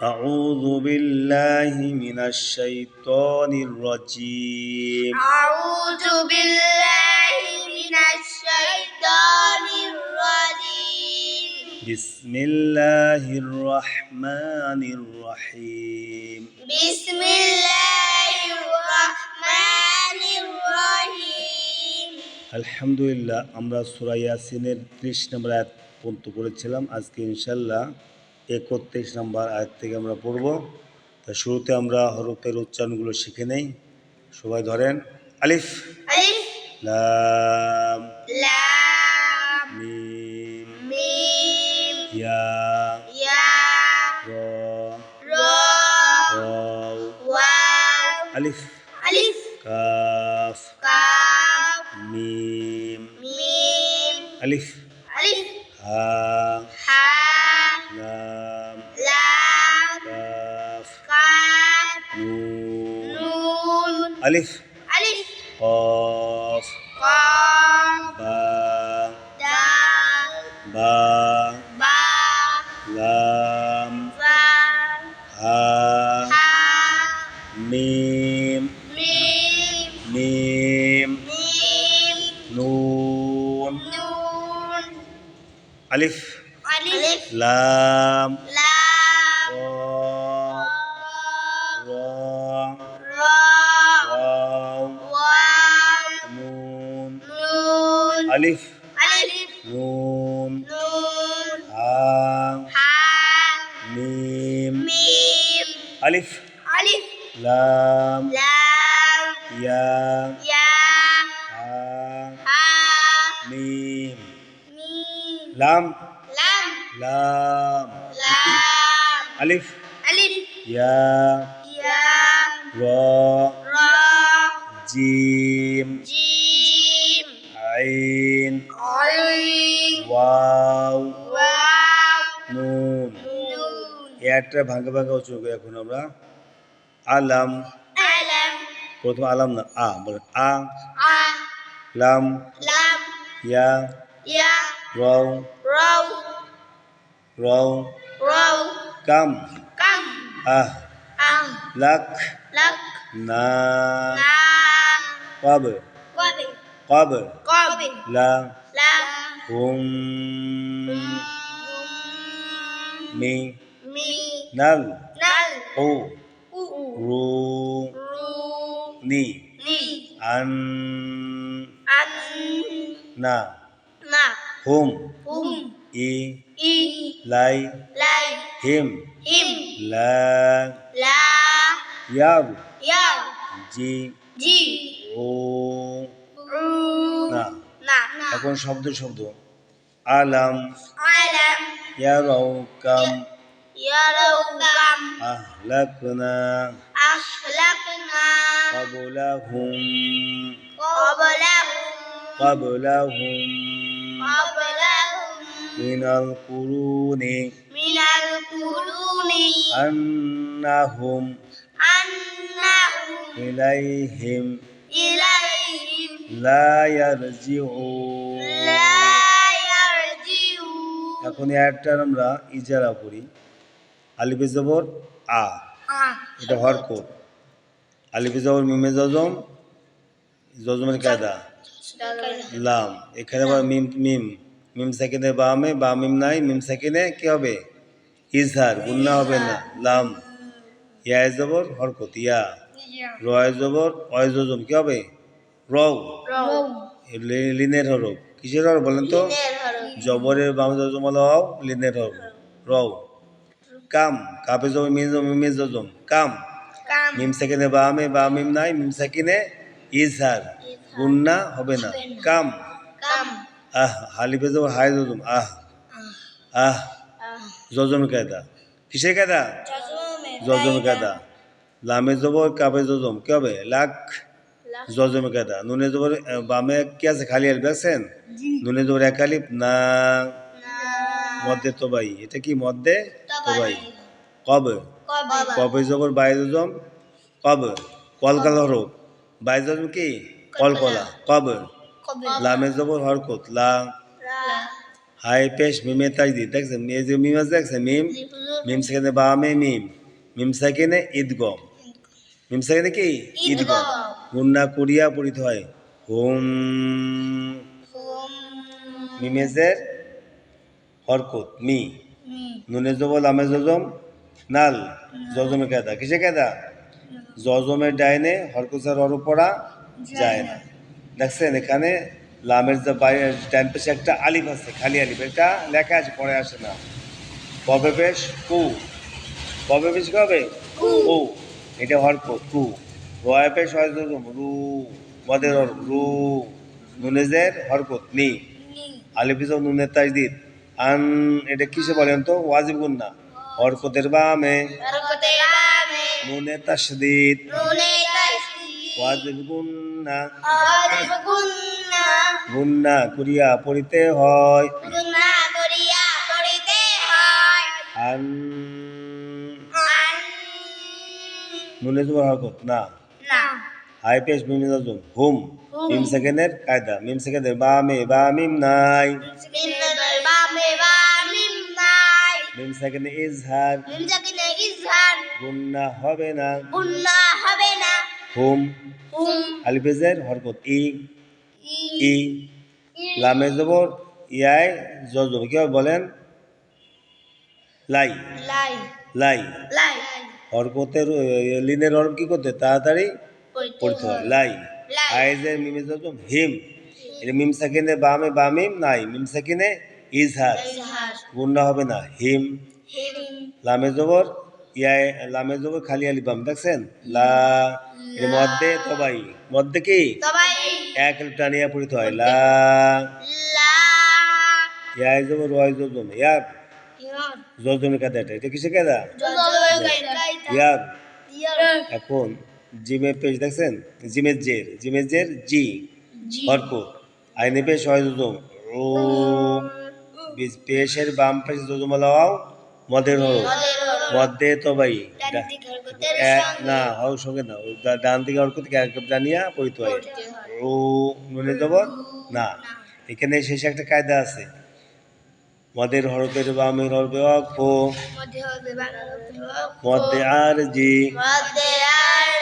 أعوذ بالله من الشيطان الرجيم أعوذ بالله من الشيطان الرجيم بسم الله الرحمن الرحيم بسم الله الرحمن الرحيم আলহামদুলিল্লাহ আমরা সূরা ইয়াসিনের 30 নম্বর আয়াত পর্যন্ত পড়েছিলাম। আজকে ইনশাআল্লাহ 31 নম্বর আয়াত থেকে আমরা পড়ব। তা শুরুতে আমরা হরফের উচ্চারণগুলো শিখে নেই। সবাই ধরেন। আলিফ ألف লাম لام মিম ميم ইয়া يا র را ওয়াও واو আলিফ ألف কাফ كاف মিম ميم আলিফ ألف হা حاء লাম لام কাফ كاف নুন نون আলিফ ألف কফ قاف বা دال বা با লাম فا হা حاء মিম ميم মিম ميم নুন نون আলিফ ألف লাম لام قاف র را ওয়াও واو নুন نون আলিফ ألف নুন نون হা حاء মিম ميم আলিফ ألف লাম لام ইয়া يا হা حاء মিম ميم লাম لام লাম لام আলিফ ألف ইয়া يا র را জিম جيم আইন عين ওয়াও واو নুন نون একটা ভাঙা ভাঙা উচ্চারণ করি এখন আমরা। আলাম ألم প্রথম আলাম না আ বলেন আ ع লাম لام ইয়া يا রও رو রও رو কাম كم আহ أم লাক لك না نا কব قب কব قب লা لا হুম মি مي নাল نل ও أو রু رو নি ني আন أن না نا হুম هم ই إي লাই لاي হিম هم লা لا ইয়াব يا জি جي ও رو না نا এখন শব্দ শব্দ আলাম علم ইয়ারাও কাম يروا كم আহলাকনা أهلكنا قبلهم قبلهم قبلهم من القرون من القرون أنهم أنهم إليهم إليهم لا يرجعون لا يرجعون এখন একটা আমরা ইজারা করি। আলিফে জবর আ এটা হরকত, আলিফে জবর মিমে জজম জজমের কায়দা লাম, এখানে আবার মিম মিম মিম সাকিনে বামে বা মিম নাই, মিম সাকিনে কি হবে ইজহার, গুন্না হবে না। লাম ইয়া জবর হরকত ইয়া, রয় জবর অয় জজম কি হবে রও, লিনের হরফ কিসের হরফ বলেন তো? জবরের বাম জজম হলো ওয়াও, লিনের হরফ রও। কাম কাপে জবর মিমে জজম কাম, كم মিম সাকিনে বামে বা মিম নাই, মিম সাকিনে ইজহার, গুন্না হবে না। কাম كم আহ হালিফে জবর হায় জজম আহ আহ জজমের কায়দা কিসের কায়দা? জজমের কায়দা। লামে জবর কাপে জজম কি হবে লাক, জজমের কায়দা। নুনে জবর বামে কি আছে খালি আলিফ দেখছেন, নুনে জবর এক আলিফ না মধ্যে তোবাই, এটা কি মধ্যে তোবাই। কব কবে জবর বাই জজম কব, কলকাল হরফ বাই জজম কি কলকলা কব। লামে জবর হরকত লা হাই পেশ মিমে তাজদিদ দেখছেন এই যে মিম আছে দেখছেন মিম মিম সেখানে বামে মিম মিম সেখানে ঈদগম মিম সেখানে কি ঈদগম গুন্না করিয়া পড়িত হয় হুম হুম মিমেজের হরকত মি মি নুনে জবল আমে জজম নাল জজমে কায়দা কিসে কায়দা জজমের ডাইনে হরকতার অর পড়া যায় না দেখছেন এখানে লামের যে বাইরে ডান পাশে একটা আলিফ আছে খালি আলিফ এটা লেখা আছে পরে আসে না কবে পেশ কু কবে পেশ কবে ও এটা হরকত কু রয় পেশ হয় জজম রু মদের অর রু নুনেজের হরকত নি নি আলিফিজ নুনের তাজদিদ আন এটা কিসে বলেন তো ওয়াজিব গুন্না হরকতের বামে বরকতে বামে নুনের তাসদিদ নুনে তাসদিদ ওয়াজিব গুন্না আলিফ গুন্না গুন্না করিয়া পড়িতে হয় গুন্না করিয়া পড়িতে হয় আন আন নুনে জবর হরকত না না হাই পেশ মিম জজম হুম হুম। মিম সেকেন্ডের কায়দা মিম সেকেন্ডের বামে বা মিম নাই মিন্নাল বামে বা মিম নাই মিম সেকেন্ডে ইজহার মিম সাকিনে ইজহার গুন্না হবে না গুন্না হবে না হুম হুম আলিফেজের হরকত ই ই ই লামে জবর ইয়াই জজম কি হবে বলেন লাই লাই লাই লাই হরকতের লিনের হরফ কি করতে তাড়াতাড়ি পড়তে হয় লাই লাই। আইজের মিমে জজম হিম এটা মিম সাকিনে বামে বামিম নাই মিম সাকিনে ইজহার ইজহার গুন্না হবে না হিম হিম লামে জবর ইয়াই লামে জবর খালি আলিফ বাম দেখছেন লা এর মধ্যে তবাই মধ্যে কি সবাই এক আলিফ টানিয়া পড়িতে হয় লা লা ইয়াই জবর রয় জজম ইয়ার ইয়ার জজমের কায়দা এটা কিসে কায়দা জজমের কায়দা ইয়ার ইয়ার এখন জিমের পেজ দেখছেন জিমের জের জি জি হরকত আইনে পেশ হয় জজম ও পেশের বাম পেশ জজম লাও মদের হরফ মধ্যে তবাই ডানদিক হরকতের না হও সঙ্গে না ওই ডান দিকে হরকত এক জানিয়া পড়িতে হয় পড়তে হয় ও নুনে দেবর না এখানে শেষে একটা কায়দা আছে মদের হরফের বামের হরফে অক্ষ মধ্যে হবে মধ্যে আর জি মধ্যে আর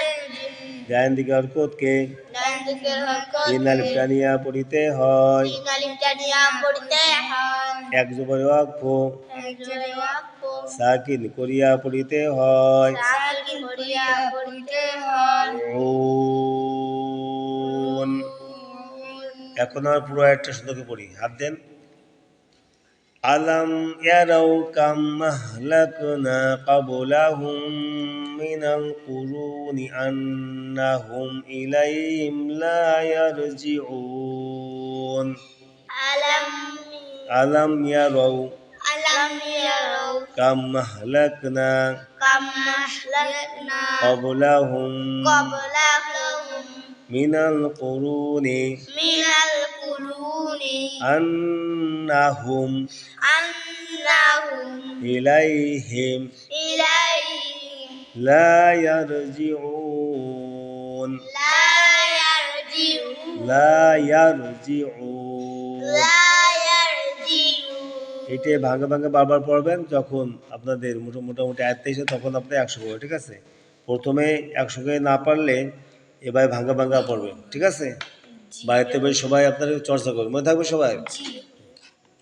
ডান দিকে হরকতকে ডানদিকের হরকত তিন আলিফ টানিয়া পড়িতে হয় তিন আলিফটা নিয়ে পড়তে হয় এক জবরে অক্ষ একজোড়ে ওয়াক্ফ সাকিন করিয়া পড়িতে হয় সাকিন করিয়া পড়তে হয় উন। এখন আর পুরো একটা সুন্দরকে পড়ি হাত দেন আলাম ইয়ারাও কাম মাহলাকনা ক্বাবলাহুম মিনাল কুরুনি আন্নাহুম ইলাইহিম লা ইয়ারজিউন আলম আলাম ইয়ারাও আলম ইয়ারাও কাম মাহলাকনা কাম মাহলাকনা ক্বাবলাহুম ক্বাবলাহুম মিনাল কুরুনি মিনাল কুরুনি আন্নাহুম আন্নাহুম ইলাইহিম ইলাইহিম লা ইয়ারজিউন লা ইয়ারজিউন লা ইয়ারজিউন লা ইয়ারজিউন এটা ভাঙে ভাঙে বারবার পড়বেন যখন আপনাদের মোটামুটি আয়ত্তে এসে তখন আপনি 100 পড়বে ঠিক আছে প্রথমে 100 কে না পারলে এবার ভাঙা ভাঙা পড়বেন ঠিক আছে বাড়িতে বসে সবাই আপনারা চর্চা করবেন মনে থাকবে সবাই জি